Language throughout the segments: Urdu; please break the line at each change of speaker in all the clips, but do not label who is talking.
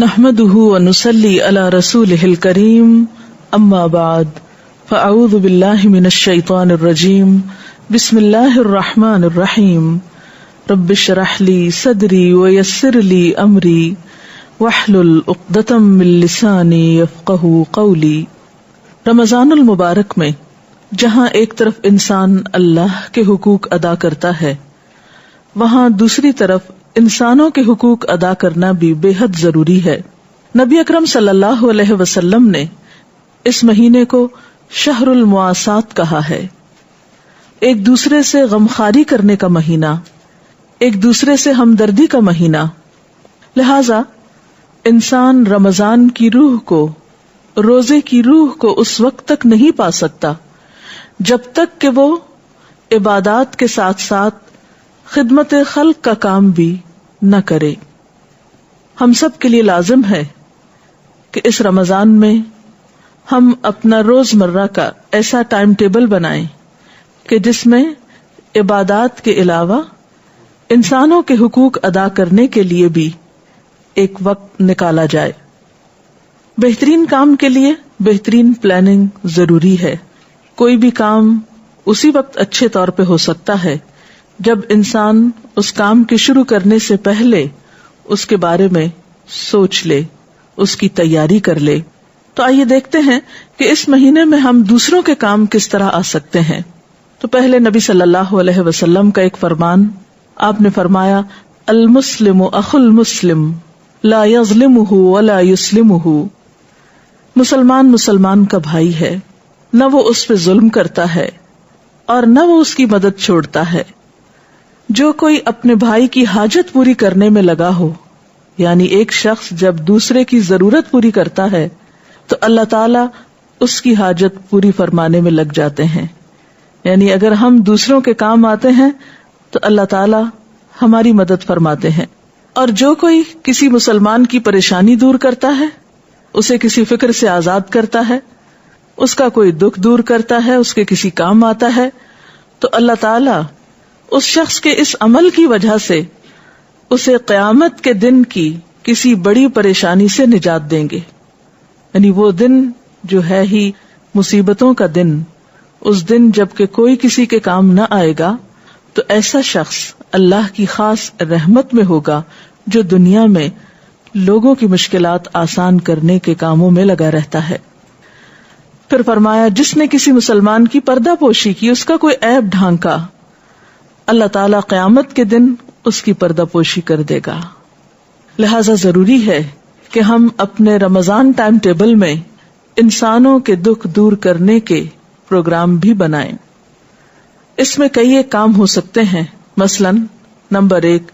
نحمده ونصلي على رسوله الكريم اما بعد فاعوذ بالله من الشيطان الرجيم بسم الله الرحمن الرحيم رب اشرح لي صدري ويسر لي امري واحلل عقدة من لساني يفقهوا قولي۔ رمضان المبارک میں جہاں ایک طرف انسان اللہ کے حقوق ادا کرتا ہے، وہاں دوسری طرف انسانوں کے حقوق ادا کرنا بھی بے حد ضروری ہے۔ نبی اکرم صلی اللہ علیہ وسلم نے اس مہینے کو شہر المواسات کہا ہے، ایک دوسرے سے غمخواری کرنے کا مہینہ، ایک دوسرے سے ہمدردی کا مہینہ۔ لہذا انسان رمضان کی روح کو، روزے کی روح کو اس وقت تک نہیں پا سکتا جب تک کہ وہ عبادات کے ساتھ ساتھ خدمت خلق کا کام بھی نہ کرے۔ ہم سب کے لیے لازم ہے کہ اس رمضان میں ہم اپنا روزمرہ کا ایسا ٹائم ٹیبل بنائیں کہ جس میں عبادات کے علاوہ انسانوں کے حقوق ادا کرنے کے لیے بھی ایک وقت نکالا جائے۔ بہترین کام کے لیے بہترین پلاننگ ضروری ہے۔ کوئی بھی کام اسی وقت اچھے طور پہ ہو سکتا ہے جب انسان اس کام کے شروع کرنے سے پہلے اس کے بارے میں سوچ لے، اس کی تیاری کر لے۔ تو آئیے دیکھتے ہیں کہ اس مہینے میں ہم دوسروں کے کام کس طرح آ سکتے ہیں۔ تو پہلے نبی صلی اللہ علیہ وسلم کا ایک فرمان، آپ نے فرمایا المسلم اخو المسلم لا یظلمہ ولا یسلمہ، مسلمان مسلمان کا بھائی ہے، نہ وہ اس پہ ظلم کرتا ہے اور نہ وہ اس کی مدد چھوڑتا ہے۔ جو کوئی اپنے بھائی کی حاجت پوری کرنے میں لگا ہو، یعنی ایک شخص جب دوسرے کی ضرورت پوری کرتا ہے تو اللہ تعالیٰ اس کی حاجت پوری فرمانے میں لگ جاتے ہیں۔ یعنی اگر ہم دوسروں کے کام آتے ہیں تو اللہ تعالیٰ ہماری مدد فرماتے ہیں۔ اور جو کوئی کسی مسلمان کی پریشانی دور کرتا ہے، اسے کسی فکر سے آزاد کرتا ہے، اس کا کوئی دکھ دور کرتا ہے، اس کے کسی کام آتا ہے، تو اللہ تعالیٰ اس شخص کے اس عمل کی وجہ سے اسے قیامت کے دن کی کسی بڑی پریشانی سے نجات دیں گے۔ یعنی وہ دن جو ہے ہی مصیبتوں کا دن، اس دن جب کہ کوئی کسی کے کام نہ آئے گا، تو ایسا شخص اللہ کی خاص رحمت میں ہوگا جو دنیا میں لوگوں کی مشکلات آسان کرنے کے کاموں میں لگا رہتا ہے۔ پھر فرمایا جس نے کسی مسلمان کی پردہ پوشی کی، اس کا کوئی عیب ڈھانکا، اللہ تعالیٰ قیامت کے دن اس کی پردہ پوشی کر دے گا۔ لہذا ضروری ہے کہ ہم اپنے رمضان ٹائم ٹیبل میں انسانوں کے دکھ دور کرنے کے پروگرام بھی بنائیں۔ اس میں کئی ایک کام ہو سکتے ہیں، مثلا نمبر 1،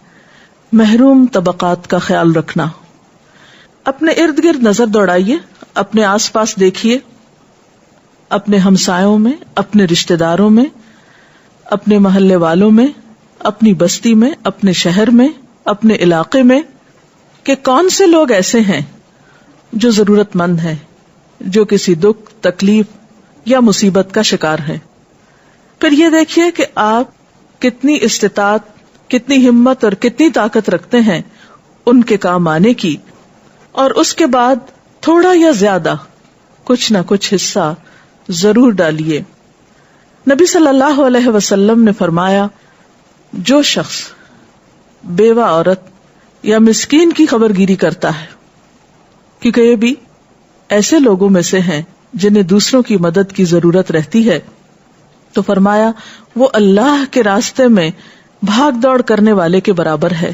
محروم طبقات کا خیال رکھنا۔ اپنے ارد گرد نظر دوڑائیے، اپنے آس پاس دیکھیے، اپنے ہمسایوں میں، اپنے رشتہ داروں میں، اپنے محلے والوں میں، اپنی بستی میں، اپنے شہر میں، اپنے علاقے میں، کہ کون سے لوگ ایسے ہیں جو ضرورت مند ہیں، جو کسی دکھ، تکلیف یا مصیبت کا شکار ہے۔ پھر یہ دیکھیے کہ آپ کتنی استطاعت، کتنی ہمت اور کتنی طاقت رکھتے ہیں ان کے کام آنے کی، اور اس کے بعد تھوڑا یا زیادہ کچھ نہ کچھ حصہ ضرور ڈالیے۔ نبی صلی اللہ علیہ وسلم نے فرمایا جو شخص بیوہ عورت یا مسکین کی خبر گیری کرتا ہے، کیونکہ یہ بھی ایسے لوگوں میں سے ہیں جنہیں دوسروں کی مدد کی ضرورت رہتی ہے، تو فرمایا وہ اللہ کے راستے میں بھاگ دوڑ کرنے والے کے برابر ہے۔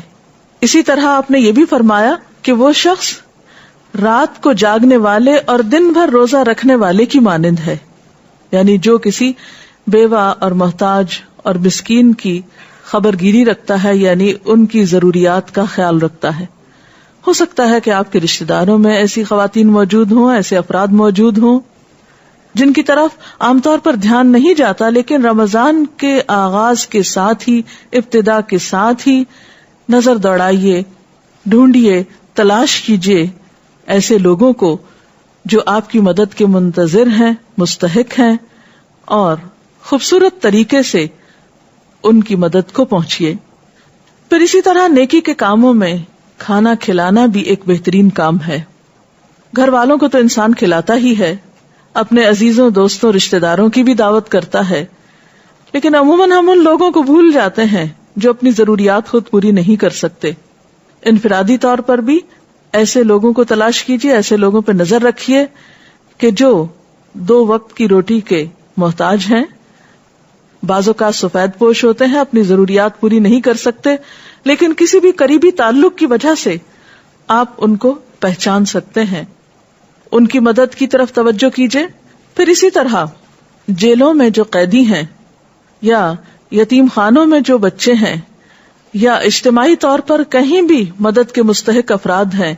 اسی طرح آپ نے یہ بھی فرمایا کہ وہ شخص رات کو جاگنے والے اور دن بھر روزہ رکھنے والے کی مانند ہے۔ یعنی جو کسی بیوہ اور محتاج اور مسکین کی خبر گیری رکھتا ہے، یعنی ان کی ضروریات کا خیال رکھتا ہے۔ ہو سکتا ہے کہ آپ کے رشتہ داروں میں ایسی خواتین موجود ہوں، ایسے افراد موجود ہوں جن کی طرف عام طور پر دھیان نہیں جاتا، لیکن رمضان کے آغاز کے ساتھ ہی، ابتدا کے ساتھ ہی نظر دوڑائیے، ڈھونڈیے، تلاش کیجیے ایسے لوگوں کو جو آپ کی مدد کے منتظر ہیں، مستحق ہیں، اور خوبصورت طریقے سے ان کی مدد کو پہنچیے۔ پھر اسی طرح نیکی کے کاموں میں کھانا کھلانا بھی ایک بہترین کام ہے. گھر والوں کو تو انسان کھلاتا ہی ہے، اپنے عزیزوں، دوستوں، رشتہ داروں کی بھی دعوت کرتا ہے، لیکن عموماً ہم ان لوگوں کو بھول جاتے ہیں جو اپنی ضروریات خود پوری نہیں کر سکتے. انفرادی طور پر بھی ایسے لوگوں کو تلاش کیجیے، ایسے لوگوں پہ نظر رکھیے کہ جو 2 وقت کی روٹی کے محتاج ہیں، بعض اوقات سفید پوش ہوتے ہیں، اپنی ضروریات پوری نہیں کر سکتے، لیکن کسی بھی قریبی تعلق کی وجہ سے آپ ان کو پہچان سکتے ہیں، ان کی مدد کی طرف توجہ کیجیے. پھر اسی طرح جیلوں میں جو قیدی ہیں یا یتیم خانوں میں جو بچے ہیں یا اجتماعی طور پر کہیں بھی مدد کے مستحق افراد ہیں،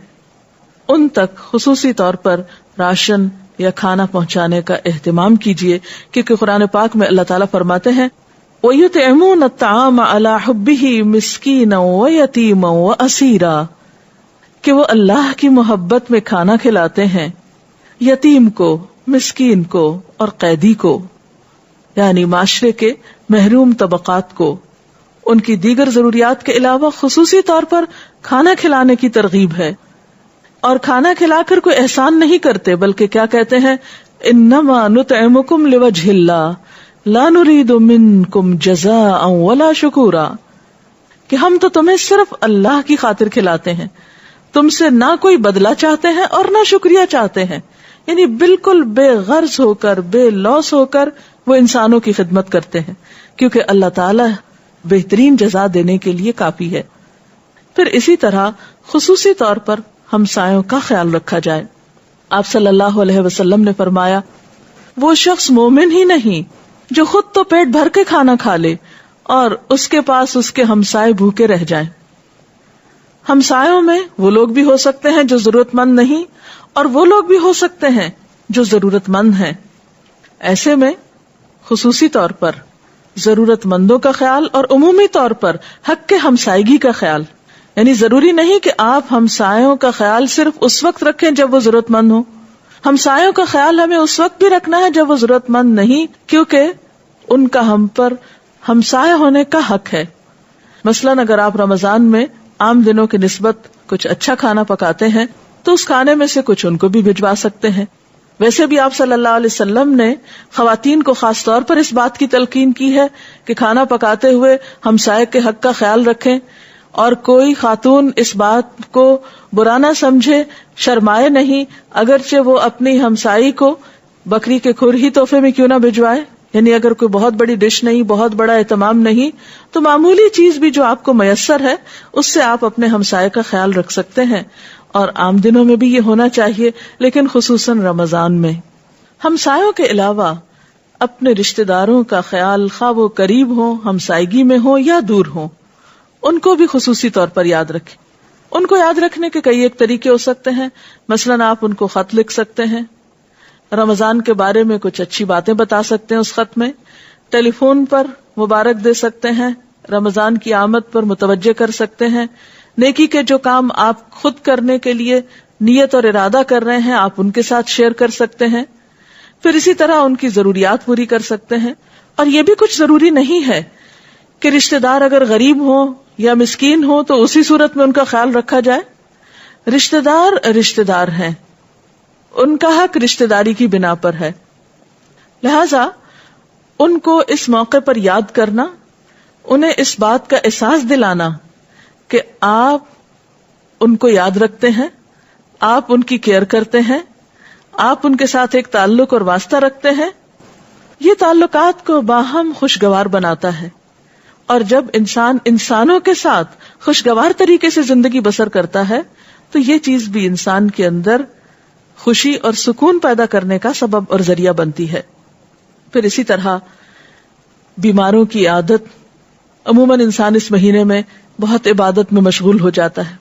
ان تک خصوصی طور پر راشن یا کھانا پہنچانے کا اہتمام کیجیے، کیونکہ قرآن پاک میں اللہ تعالیٰ فرماتے ہیں وَيُطْعِمُونَ الطَّعَامَ عَلَى حُبِّهِ مِسْكِينًا وَيَتِيمًا وَأَسِيرًا، کہ وہ اللہ کی محبت میں کھانا کھلاتے ہیں یتیم کو، مسکین کو اور قیدی کو، یعنی معاشرے کے محروم طبقات کو. ان کی دیگر ضروریات کے علاوہ خصوصی طور پر کھانا کھلانے کی ترغیب ہے. اور کھانا کھلا کر کوئی احسان نہیں کرتے، بلکہ کیا کہتے ہیں، انما نطعمکم لوجہ اللہ لا نرید منکم جزاء ولا شکورا، کہ ہم تو تمہیں صرف اللہ کی خاطر کھلاتے ہیں، تم سے نہ کوئی بدلہ چاہتے ہیں اور نہ شکریہ چاہتے ہیں. یعنی بالکل بے غرض ہو کر، بے لوث ہو کر وہ انسانوں کی خدمت کرتے ہیں، کیونکہ اللہ تعالی بہترین جزا دینے کے لیے کافی ہے. پھر اسی طرح خصوصی طور پر ہمسایوں کا خیال رکھا جائے. آپ صلی اللہ علیہ وسلم نے فرمایا وہ شخص مومن ہی نہیں جو خود تو پیٹ بھر کے کھانا کھا لے اور اس کے پاس اس کے ہمسائے بھوکے رہ جائیں. ہمسایوں میں وہ لوگ بھی ہو سکتے ہیں جو ضرورت مند نہیں، اور وہ لوگ بھی ہو سکتے ہیں جو ضرورت مند ہیں. ایسے میں خصوصی طور پر ضرورت مندوں کا خیال اور عمومی طور پر حق کے ہمسائیگی کا خیال، یعنی ضروری نہیں کہ آپ ہمسایوں کا خیال صرف اس وقت رکھیں جب وہ ضرورت مند ہو. ہمسایوں کا خیال ہمیں اس وقت بھی رکھنا ہے جب وہ ضرورت مند نہیں، کیونکہ ان کا ہم پر ہمسایہ ہونے کا حق ہے. مثلاً اگر آپ رمضان میں عام دنوں کی نسبت کچھ اچھا کھانا پکاتے ہیں تو اس کھانے میں سے کچھ ان کو بھی بھجوا سکتے ہیں. ویسے بھی آپ صلی اللہ علیہ وسلم نے خواتین کو خاص طور پر اس بات کی تلقین کی ہے کہ کھانا پکاتے ہوئے ہمسائے کے حق کا خیال رکھیں، اور کوئی خاتون اس بات کو برا نہ سمجھے، شرمائے نہیں، اگرچہ وہ اپنی ہمسائی کو بکری کے کھر ہی تحفے میں کیوں نہ بھجوائے. یعنی اگر کوئی بہت بڑی ڈش نہیں، بہت بڑا اہتمام نہیں، تو معمولی چیز بھی جو آپ کو میسر ہے اس سے آپ اپنے ہمسائے کا خیال رکھ سکتے ہیں. اور عام دنوں میں بھی یہ ہونا چاہیے، لیکن خصوصاً رمضان میں. ہمسایوں کے علاوہ اپنے رشتہ داروں کا خیال، خواہ وہ قریب ہوں، ہمسائیگی میں ہوں یا دور ہوں، ان کو بھی خصوصی طور پر یاد رکھیں. ان کو یاد رکھنے کے کئی ایک طریقے ہو سکتے ہیں. مثلاً آپ ان کو خط لکھ سکتے ہیں، رمضان کے بارے میں کچھ اچھی باتیں بتا سکتے ہیں اس خط میں، ٹیلی فون پر مبارک دے سکتے ہیں، رمضان کی آمد پر متوجہ کر سکتے ہیں. نیکی کے جو کام آپ خود کرنے کے لیے نیت اور ارادہ کر رہے ہیں آپ ان کے ساتھ شیئر کر سکتے ہیں. پھر اسی طرح ان کی ضروریات پوری کر سکتے ہیں. اور یہ بھی کچھ ضروری نہیں ہے کہ رشتہ دار اگر غریب ہوں یا مسکین ہوں تو اسی صورت میں ان کا خیال رکھا جائے. رشتہ دار ہیں، ان کا حق رشتہ داری کی بنا پر ہے، لہذا ان کو اس موقع پر یاد کرنا، انہیں اس بات کا احساس دلانا کہ آپ ان کو یاد رکھتے ہیں، آپ ان کی کیئر کرتے ہیں، آپ ان کے ساتھ ایک تعلق اور واسطہ رکھتے ہیں، یہ تعلقات کو باہم خوشگوار بناتا ہے. اور جب انسان انسانوں کے ساتھ خوشگوار طریقے سے زندگی بسر کرتا ہے تو یہ چیز بھی انسان کے اندر خوشی اور سکون پیدا کرنے کا سبب اور ذریعہ بنتی ہے. پھر اسی طرح بیماروں کی عادت، عموماً انسان اس مہینے میں بہت عبادت میں مشغول ہو جاتا ہے.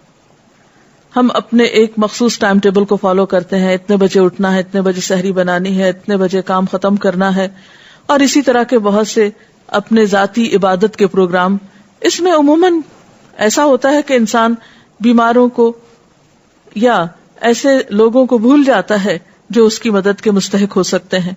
ہم اپنے ایک مخصوص ٹائم ٹیبل کو فالو کرتے ہیں، اتنے بجے اٹھنا ہے، اتنے بجے سحری بنانی ہے، اتنے بجے کام ختم کرنا ہے، اور اسی طرح کے بہت سے اپنے ذاتی عبادت کے پروگرام. اس میں عموماً ایسا ہوتا ہے کہ انسان بیماروں کو یا ایسے لوگوں کو بھول جاتا ہے جو اس کی مدد کے مستحق ہو سکتے ہیں.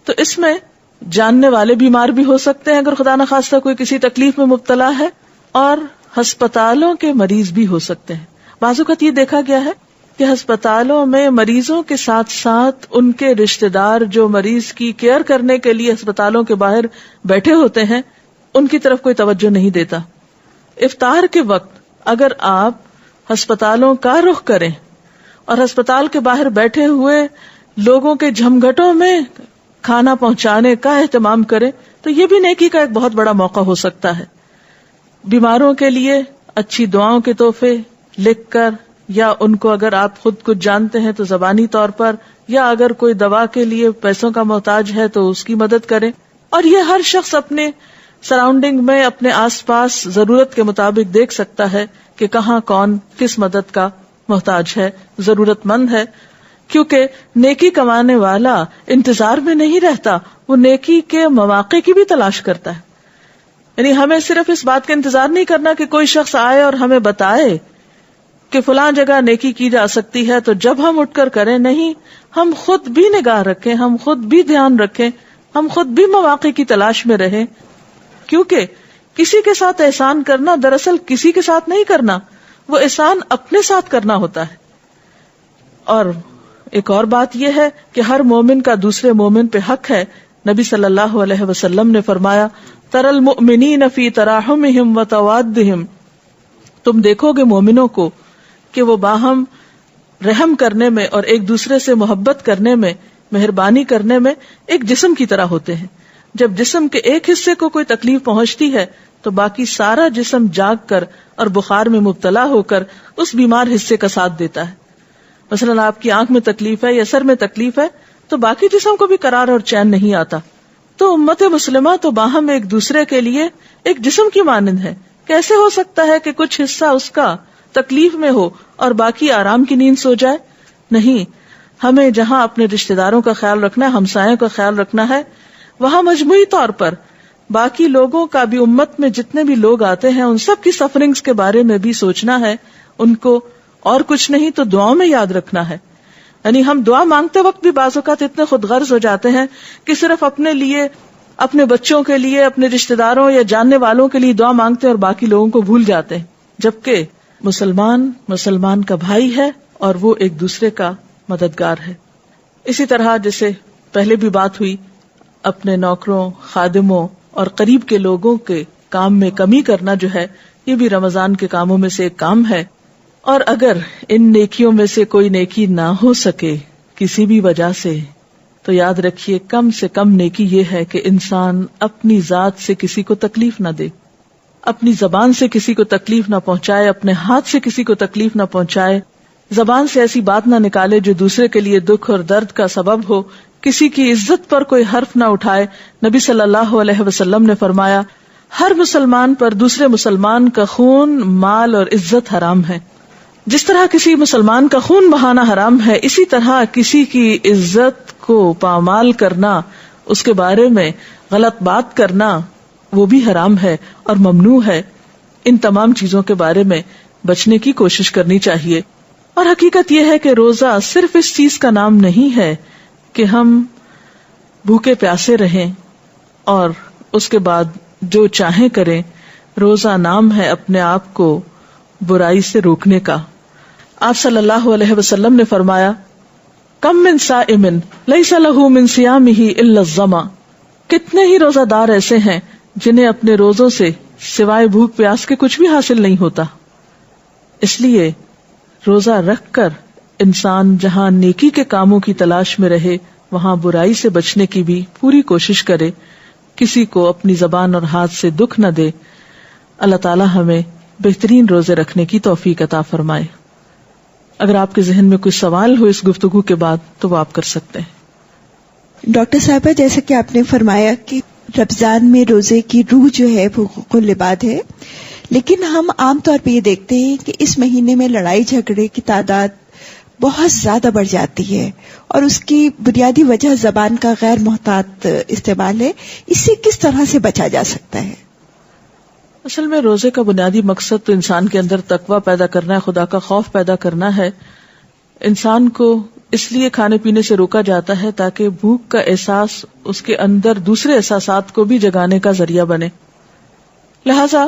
تو اس میں جاننے والے بیمار بھی ہو سکتے ہیں اگر خدا نخواستہ کوئی کسی تکلیف میں مبتلا ہے، اور ہسپتالوں کے مریض بھی ہو سکتے ہیں. بعض اوقات یہ دیکھا گیا ہے کہ ہسپتالوں میں مریضوں کے ساتھ ساتھ ان کے رشتہ دار جو مریض کی کیئر کرنے کے لیے ہسپتالوں کے باہر بیٹھے ہوتے ہیں ان کی طرف کوئی توجہ نہیں دیتا. افطار کے وقت اگر آپ ہسپتالوں کا رخ کریں اور ہسپتال کے باہر بیٹھے ہوئے لوگوں کے جھمگھٹوں میں کھانا پہنچانے کا اہتمام کریں تو یہ بھی نیکی کا ایک بہت بڑا موقع ہو سکتا ہے. بیماروں کے لیے اچھی دعاؤں کے تحفے لکھ کر، یا ان کو اگر آپ خود کچھ جانتے ہیں تو زبانی طور پر، یا اگر کوئی دوا کے لیے پیسوں کا محتاج ہے تو اس کی مدد کریں. اور یہ ہر شخص اپنے سراؤنڈنگ میں اپنے آس پاس ضرورت کے مطابق دیکھ سکتا ہے کہ کہاں کون کس مدد کا محتاج ہے، ضرورت مند ہے. کیونکہ نیکی کمانے والا انتظار میں نہیں رہتا، وہ نیکی کے مواقع کی بھی تلاش کرتا ہے. یعنی ہمیں صرف اس بات کا انتظار نہیں کرنا کہ کوئی شخص آئے اور ہمیں بتائے کہ فلاں جگہ نیکی کی جا سکتی ہے تو جب ہم اٹھ کر کریں. نہیں، ہم خود بھی نگاہ رکھیں، ہم خود بھی دھیان رکھیں، ہم خود بھی مواقع کی تلاش میں رہیں. کیونکہ کسی کے ساتھ احسان کرنا دراصل کسی کے ساتھ نہیں کرنا، وہ احسان اپنے ساتھ کرنا ہوتا ہے. اور ایک اور بات یہ ہے کہ ہر مومن کا دوسرے مومن پہ حق ہے. نبی صلی اللہ علیہ وسلم نے فرمایا، تَرَى الْمُؤْمِنِينَ فِي تَرَاحُمِهِمْ وَتَوَادِّهِمْ، تم دیکھو گے مومنوں کو کہ وہ باہم رحم کرنے میں اور ایک دوسرے سے محبت کرنے میں، مہربانی کرنے میں ایک جسم کی طرح ہوتے ہیں. جب جسم کے ایک حصے کو کوئی تکلیف پہنچتی ہے تو باقی سارا جسم جاگ کر اور بخار میں مبتلا ہو کر اس بیمار حصے کا ساتھ دیتا ہے. مثلا آپ کی آنکھ میں تکلیف ہے یا سر میں تکلیف ہے تو باقی جسم کو بھی قرار اور چین نہیں آتا. تو امت مسلمہ تو باہم ایک دوسرے کے لیے ایک جسم کی مانند ہے. کیسے ہو سکتا ہے کہ کچھ حصہ اس کا تکلیف میں ہو اور باقی آرام کی نیند سو جائے؟ نہیں، ہمیں جہاں اپنے رشتہ داروں کا خیال رکھنا ہے، ہمسایوں کا خیال رکھنا ہے، وہاں مجموعی طور پر باقی لوگوں کا بھی، امت میں جتنے بھی لوگ آتے ہیں ان سب کی سفرنگز کے بارے میں بھی سوچنا ہے. ان کو اور کچھ نہیں تو دعاؤں میں یاد رکھنا ہے. یعنی ہم دعا مانگتے وقت بھی بعض اوقات اتنے خود غرض ہو جاتے ہیں کہ صرف اپنے لیے، اپنے بچوں کے لیے، اپنے رشتہ داروں یا جاننے والوں کے لیے دعا مانگتے ہیں اور باقی لوگوں کو بھول جاتے ہیں. جبکہ مسلمان کا بھائی ہے اور وہ ایک دوسرے کا مددگار ہے. اسی طرح جیسے پہلے بھی بات ہوئی، اپنے نوکروں، خادموں اور قریب کے لوگوں کے کام میں کمی کرنا جو ہے، یہ بھی رمضان کے کاموں میں سے ایک کام ہے. اور اگر ان نیکیوں میں سے کوئی نیکی نہ ہو سکے کسی بھی وجہ سے، تو یاد رکھیے کم سے کم نیکی یہ ہے کہ انسان اپنی ذات سے کسی کو تکلیف نہ دے، اپنی زبان سے کسی کو تکلیف نہ پہنچائے، اپنے ہاتھ سے کسی کو تکلیف نہ پہنچائے، زبان سے ایسی بات نہ نکالے جو دوسرے کے لیے دکھ اور درد کا سبب ہو، کسی کی عزت پر کوئی حرف نہ اٹھائے. نبی صلی اللہ علیہ وسلم نے فرمایا، ہر مسلمان پر دوسرے مسلمان کا خون، مال اور عزت حرام ہے. جس طرح کسی مسلمان کا خون بہانا حرام ہے، اسی طرح کسی کی عزت کو پامال کرنا، اس کے بارے میں غلط بات کرنا، وہ بھی حرام ہے اور ممنوع ہے. ان تمام چیزوں کے بارے میں بچنے کی کوشش کرنی چاہیے. اور حقیقت یہ ہے کہ روزہ صرف اس چیز کا نام نہیں ہے کہ ہم بھوکے پیاسے رہیں اور اس کے بعد جو چاہیں کریں. روزہ نام ہے اپنے آپ کو برائی سے روکنے کا. آپ صلی اللہ علیہ وسلم نے فرمایا، کم من صائم لیس لہ من صیامہ الا الظما، کتنے ہی روزہ دار ایسے ہیں جنہیں اپنے روزوں سے سوائے بھوک پیاس کے کچھ بھی حاصل نہیں ہوتا. اس لیے روزہ رکھ کر انسان جہاں نیکی کے کاموں کی تلاش میں رہے، وہاں برائی سے بچنے کی بھی پوری کوشش کرے، کسی کو اپنی زبان اور ہاتھ سے دکھ نہ دے. اللہ تعالی ہمیں بہترین روزے رکھنے کی توفیق عطا فرمائے. اگر آپ کے ذہن میں کوئی سوال ہو اس گفتگو کے بعد تو وہ آپ کر سکتے ہیں.
ڈاکٹر صاحبہ، جیسا کہ آپ نے فرمایا کہ رمضان میں روزے کی روح جو ہے وہ حقوق العباد ہے، لیکن ہم عام طور پہ یہ دیکھتے ہیں کہ اس مہینے میں لڑائی جھگڑے کی تعداد بہت زیادہ بڑھ جاتی ہے، اور اس کی بنیادی وجہ زبان کا غیر محتاط استعمال ہے. اس سے کس طرح سے بچا جا سکتا ہے؟
اصل میں روزے کا بنیادی مقصد تو انسان کے اندر تقویٰ پیدا کرنا ہے، خدا کا خوف پیدا کرنا ہے. انسان کو اس لیے کھانے پینے سے روکا جاتا ہے تاکہ بھوک کا احساس اس کے اندر دوسرے احساسات کو بھی جگانے کا ذریعہ بنے. لہذا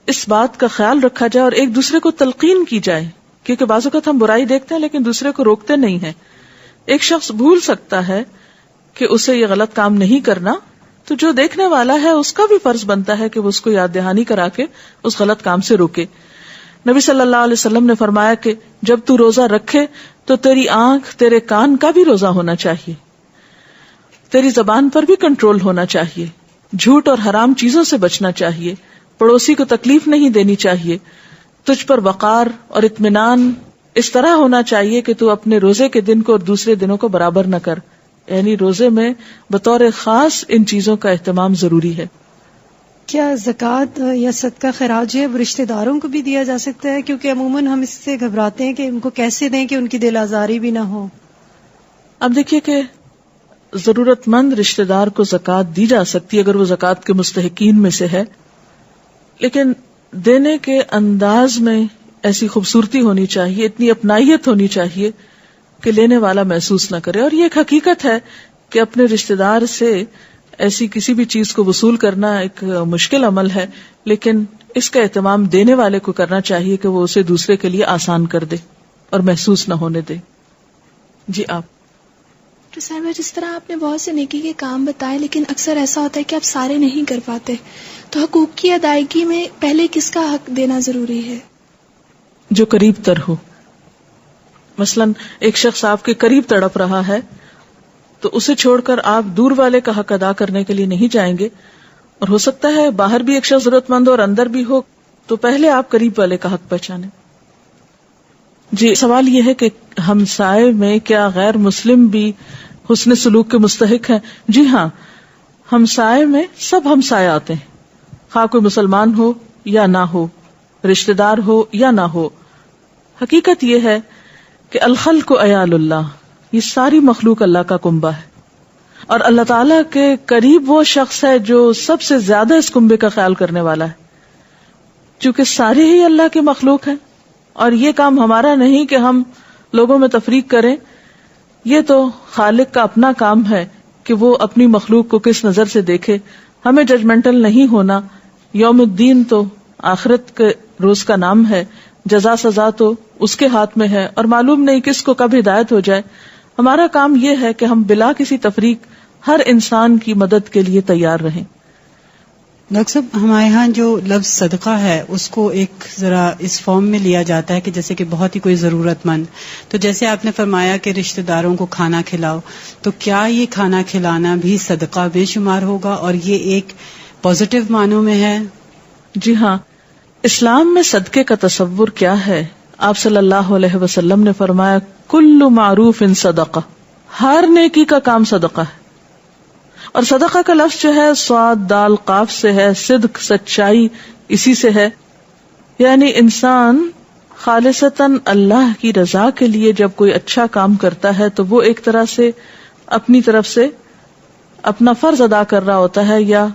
اس بات کا خیال رکھا جائے اور ایک دوسرے کو تلقین کی جائے کیونکہ بعض اوقات ہم برائی دیکھتے ہیں لیکن دوسرے کو روکتے نہیں ہیں. ایک شخص بھول سکتا ہے کہ اسے یہ غلط کام نہیں کرنا، تو جو دیکھنے والا ہے اس کا بھی فرض بنتا ہے کہ وہ اس کو یاد دہانی کرا کے اس غلط کام سے روکے. نبی صلی اللہ علیہ وسلم نے فرمایا کہ جب تو روزہ رکھے تو تیری آنکھ، تیرے کان کا بھی روزہ ہونا چاہیے، تیری زبان پر بھی کنٹرول ہونا چاہیے، جھوٹ اور حرام چیزوں سے بچنا چاہیے، پڑوسی کو تکلیف نہیں دینی چاہیے، تجھ پر وقار اور اطمینان اس طرح ہونا چاہیے کہ تو اپنے روزے کے دن کو اور دوسرے دنوں کو برابر نہ کر. یعنی روزے میں بطور خاص ان چیزوں کا اہتمام ضروری ہے.
کیا زکوٰۃ یا صدقہ خراج ہے وہ رشتہ داروں کو بھی دیا جا سکتا ہے؟ کیونکہ عموماً ہم اس سے گھبراتے ہیں کہ ان کو کیسے دیں کہ ان کی دل آزاری بھی نہ ہو.
اب دیکھیے کہ ضرورت مند رشتہ دار کو زکوٰۃ دی جا سکتی ہے اگر وہ زکوٰۃ کے مستحقین میں سے ہے، لیکن دینے کے انداز میں ایسی خوبصورتی ہونی چاہیے، اتنی اپنائیت ہونی چاہیے کہ لینے والا محسوس نہ کرے. اور یہ ایک حقیقت ہے کہ اپنے رشتہ دار سے ایسی کسی بھی چیز کو وصول کرنا ایک مشکل عمل ہے، لیکن اس کا اہتمام دینے والے کو کرنا چاہیے کہ وہ اسے دوسرے کے لیے آسان کر دے اور محسوس نہ ہونے دے. جی آپ.
تو صاحبہ جس طرح آپ نے بہت سے نیکی کے کام بتائے، لیکن اکثر ایسا ہوتا ہے کہ آپ سارے نہیں کر پاتے، تو حقوق کی ادائیگی میں پہلے کس کا حق دینا ضروری ہے؟
جو قریب تر ہو. مثلا ایک شخص آپ کے قریب تڑپ رہا ہے تو اسے چھوڑ کر آپ دور والے کا حق ادا کرنے کے لیے نہیں جائیں گے، اور ہو سکتا ہے باہر بھی ایک شخص ضرورت مند ہو اور اندر بھی ہو، تو پہلے آپ قریب والے کا حق پہچانیں. جی سوال یہ ہے کہ ہمسائے میں کیا غیر مسلم بھی حسن سلوک کے مستحق ہیں؟ جی ہاں، ہمسائے میں سب ہمسائے آتے ہیں، خواہ کوئی مسلمان ہو یا نہ ہو، رشتہ دار ہو یا نہ ہو. حقیقت یہ ہے کہ الخلق عیال اللہ، یہ ساری مخلوق اللہ کا کنبہ ہے، اور اللہ تعالیٰ کے قریب وہ شخص ہے جو سب سے زیادہ اس کنبے کا خیال کرنے والا ہے. چونکہ سارے ہی اللہ کی مخلوق ہیں، اور یہ کام ہمارا نہیں کہ ہم لوگوں میں تفریق کریں، یہ تو خالق کا اپنا کام ہے کہ وہ اپنی مخلوق کو کس نظر سے دیکھے. ہمیں ججمنٹل نہیں ہونا. یوم الدین تو آخرت کے روز کا نام ہے، جزا سزا تو اس کے ہاتھ میں ہے، اور معلوم نہیں کس کو کب ہدایت ہو جائے. ہمارا کام یہ ہے کہ ہم بلا کسی تفریق ہر انسان کی مدد کے لیے تیار رہیں.
ڈاکٹر صاحب، ہمارے ہاں جو لفظ صدقہ ہے اس کو ایک ذرا اس فارم میں لیا جاتا ہے کہ جیسے کہ بہت ہی کوئی ضرورت مند، تو جیسے آپ نے فرمایا کہ رشتہ داروں کو کھانا کھلاؤ، تو کیا یہ کھانا کھلانا بھی صدقہ بے شمار ہوگا اور یہ ایک پازیٹیو معنوں میں ہے؟
جی ہاں، اسلام میں صدقے کا تصور کیا ہے؟ آپ صلی اللہ علیہ وسلم نے فرمایا کل معروف صدقہ، ہر نیکی کا کام صدقہ ہے. اور صدقہ کا لفظ جو ہے صاد دال قاف سے ہے، صدق سچائی اسی سے ہے. یعنی انسان خالصتاً اللہ کی رضا کے لیے جب کوئی اچھا کام کرتا ہے تو وہ ایک طرح سے اپنی طرف سے اپنا فرض ادا کر رہا ہوتا ہے، یا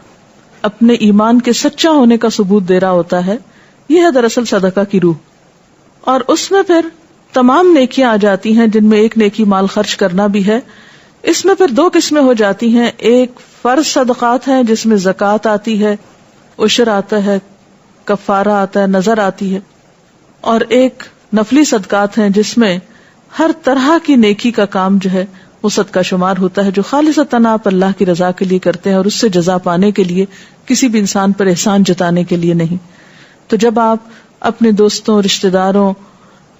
اپنے ایمان کے سچا ہونے کا ثبوت دے رہا ہوتا ہے. یہ ہے دراصل صدقہ کی روح. اور اس میں پھر تمام نیکیاں آ جاتی ہیں، جن میں ایک نیکی مال خرچ کرنا بھی ہے. اس میں پھر دو قسمیں ہو جاتی ہیں، ایک فرض صدقات ہیں جس میں زکوٰۃ آتی ہے، عشر آتا ہے، کفارہ آتا ہے، نظر آتی ہے، اور ایک نفلی صدقات ہیں جس میں ہر طرح کی نیکی کا کام جو ہے وہ صدقہ شمار ہوتا ہے، جو خالصتاً آپ اللہ کی رضا کے لیے کرتے ہیں اور اس سے جزا پانے کے لیے، کسی بھی انسان پر احسان جتانے کے لیے نہیں. تو جب آپ اپنے دوستوں، رشتہ داروں،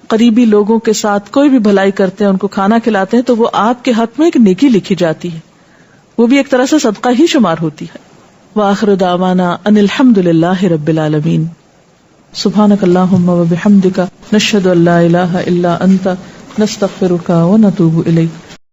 قریبی لوگوں کے ساتھ کوئی بھی بھلائی کرتے ہیں، ان کو کھانا کھلاتے ہیں، تو وہ آپ کے حق میں ایک نیکی لکھی جاتی ہے، وہ بھی ایک طرح سے صدقہ ہی شمار ہوتی ہے. وآخر دعوانا ان الحمد للہ رب العالمین. سبحانک اللہم وبحمدک، نشہد ان لا الہ الا انت، نستغفرک ونتوب الیک.